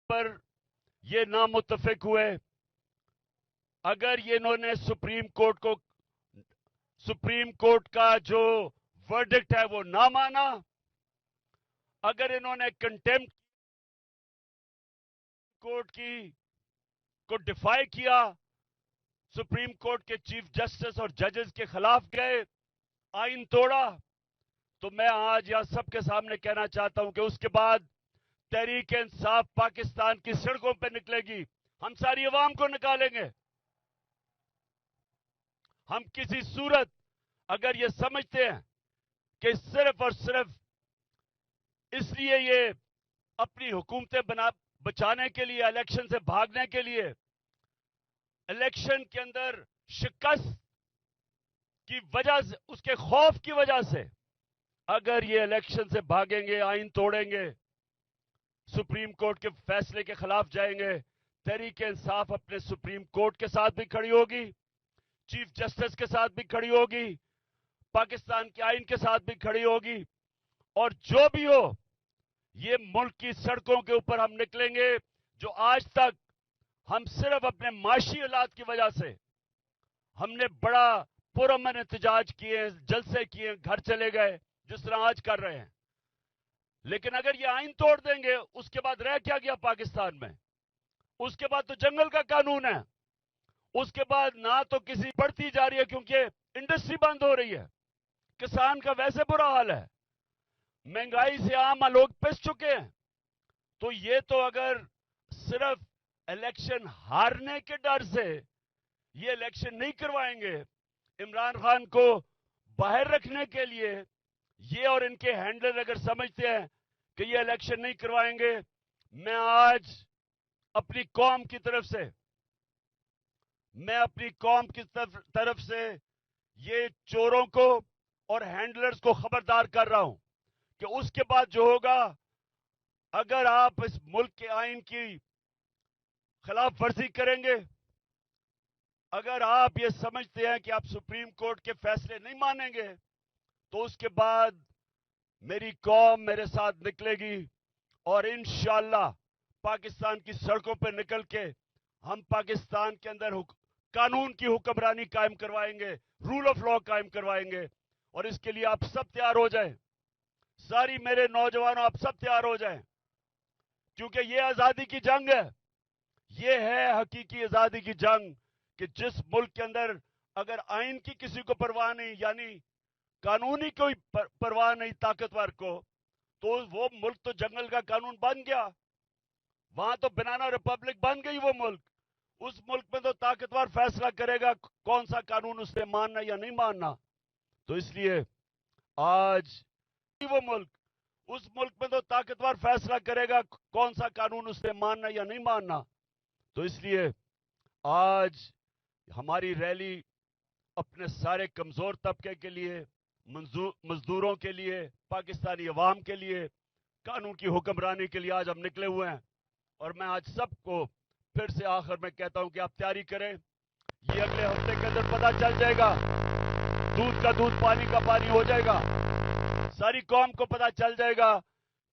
پر یہ نامتفق ہوئے، اگر یہ انہوں نے سپریم کورٹ کا جو ورڈکٹ ہے وہ نہ مانا، اگر انہوں نے کنٹیمپٹ کورٹ کو ڈیفائی کیا، سپریم کورٹ کے چیف جسٹس اور ججز کے خلاف گئے، آئین توڑا، تو میں آج یہاں سب کے سامنے کہنا چاہتا ہوں کہ اس کے بعد تحریک انصاف پاکستان کی سڑکوں پہ نکلے گی، ہم ساری عوام کو نکالیں گے۔ ہم کسی صورت اگر یہ سمجھتے ہیں کہ صرف اور صرف اس لیے یہ اپنی حکومتیں بچانے کے لیے، الیکشن سے بھاگنے کے لیے، الیکشن کے اندر شکست کی وجہ سے، اس کے خوف کی وجہ سے اگر یہ الیکشن سے بھاگیں گے، آئین توڑیں گے، سپریم کورٹ کے فیصلے کے خلاف جائیں گے، تحریک انصاف اپنے سپریم کورٹ کے ساتھ بھی کھڑی ہوگی، چیف جسٹس کے ساتھ بھی کھڑی ہوگی، پاکستان کے آئین کے ساتھ بھی کھڑی ہوگی، اور جو بھی ہو، یہ ملک کی سڑکوں کے اوپر ہم نکلیں گے۔ جو آج تک ہم صرف اپنے معاشی حالات کی وجہ سے ہم نے بڑا پرامن احتجاج کیے، جلسے کیے، گھر چلے گئے، جس طرح آج کر رہے ہیں، لیکن اگر یہ آئین توڑ دیں گے، اس کے بعد رہ کیا گیا پاکستان میں؟ اس کے بعد تو جنگل کا قانون ہے، اس کے بعد نہ تو کسی بڑھتی جا رہی ہے کیونکہ انڈسٹری بند ہو رہی ہے، کسان کا ویسے برا حال ہے، مہنگائی سے عام لوگ پس چکے ہیں۔ تو یہ تو اگر صرف الیکشن ہارنے کے ڈر سے یہ الیکشن نہیں کروائیں گے، عمران خان کو باہر رکھنے کے لیے یہ اور ان کے ہینڈلر اگر سمجھتے ہیں کہ یہ الیکشن نہیں کروائیں گے، میں آج اپنی قوم کی طرف سے یہ چوروں کو اور ہینڈلرز کو خبردار کر رہا ہوں کہ اس کے بعد جو ہوگا، اگر آپ اس ملک کے آئین کی خلاف ورزی کریں گے، اگر آپ یہ سمجھتے ہیں کہ آپ سپریم کورٹ کے فیصلے نہیں مانیں گے، تو اس کے بعد میری قوم میرے ساتھ نکلے گی، اور انشاءاللہ پاکستان کی سڑکوں پہ نکل کے ہم پاکستان کے اندر قانون کی حکمرانی قائم کروائیں گے، رول آف لا قائم کروائیں گے، اور اس کے لیے آپ سب تیار ہو جائیں، ساری میرے نوجوانوں آپ سب تیار ہو جائیں، کیونکہ یہ آزادی کی جنگ ہے، یہ ہے حقیقی آزادی کی جنگ، کہ جس ملک کے اندر اگر آئین کی کسی کو پرواہ نہیں، یعنی قانونی کوئی پرواہ نہیں طاقتور کو، تو وہ ملک تو جنگل کا قانون بن گیا، وہاں تو بنانا ریپبلک بن گئی وہ ملک۔ اس ملک میں تو طاقتور فیصلہ کرے گا کون سا قانون اس نے ماننا یا نہیں ماننا۔ تو اس لیے آج وہ ملک، اس ملک میں تو طاقتور فیصلہ کرے گا کون سا قانون اس نے ماننا یا نہیں ماننا۔ تو اس لیے آج ہماری ریلی اپنے سارے کمزور طبقے کے لیے، مزدوروں کے لیے، پاکستانی عوام کے لیے، قانون کی حکمرانی کے لیے آج ہم نکلے ہوئے ہیں، اور میں آج سب کو پھر سے آخر میں کہتا ہوں کہ آپ تیاری کریں، یہ اگلے ہفتے کے اندر پتہ چل جائے گا، دودھ کا دودھ پانی کا پانی ہو جائے گا، ساری قوم کو پتہ چل جائے گا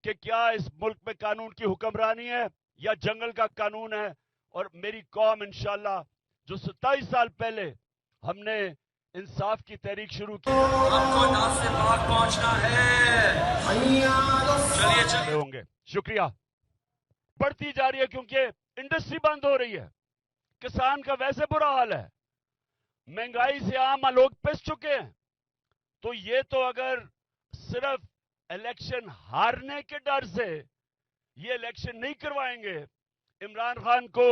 کہ کیا اس ملک میں قانون کی حکمرانی ہے یا جنگل کا قانون ہے۔ اور میری قوم انشاءاللہ جو 27 سال پہلے ہم نے انصاف کی تحریک شروع کی، ہم کو ناز سے پاک پہنچنا ہے۔ چلیے ہوں گے۔ شکریہ۔ بڑھتی جا رہی ہے کیونکہ انڈسٹری بند ہو رہی ہے، کسان کا ویسے برا حال ہے، مہنگائی سے عام لوگ پس چکے ہیں۔ تو یہ تو اگر صرف الیکشن ہارنے کے ڈر سے یہ الیکشن نہیں کروائیں گے، عمران خان کو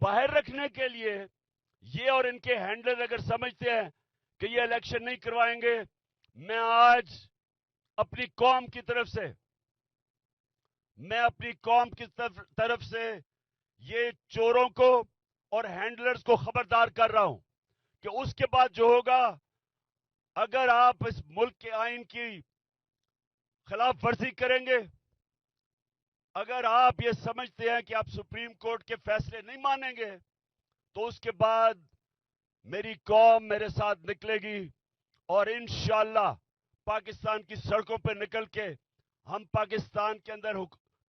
باہر رکھنے کے لیے یہ اور ان کے ہینڈلر اگر سمجھتے ہیں کہ یہ الیکشن نہیں کروائیں گے، میں آج اپنی قوم کی طرف سے یہ چوروں کو اور ہینڈلرز کو خبردار کر رہا ہوں کہ اس کے بعد جو ہوگا، اگر آپ اس ملک کے آئین کی خلاف ورزی کریں گے، اگر آپ یہ سمجھتے ہیں کہ آپ سپریم کورٹ کے فیصلے نہیں مانیں گے، تو اس کے بعد میری قوم میرے ساتھ نکلے گی، اور انشاءاللہ پاکستان کی سڑکوں پہ نکل کے ہم پاکستان کے اندر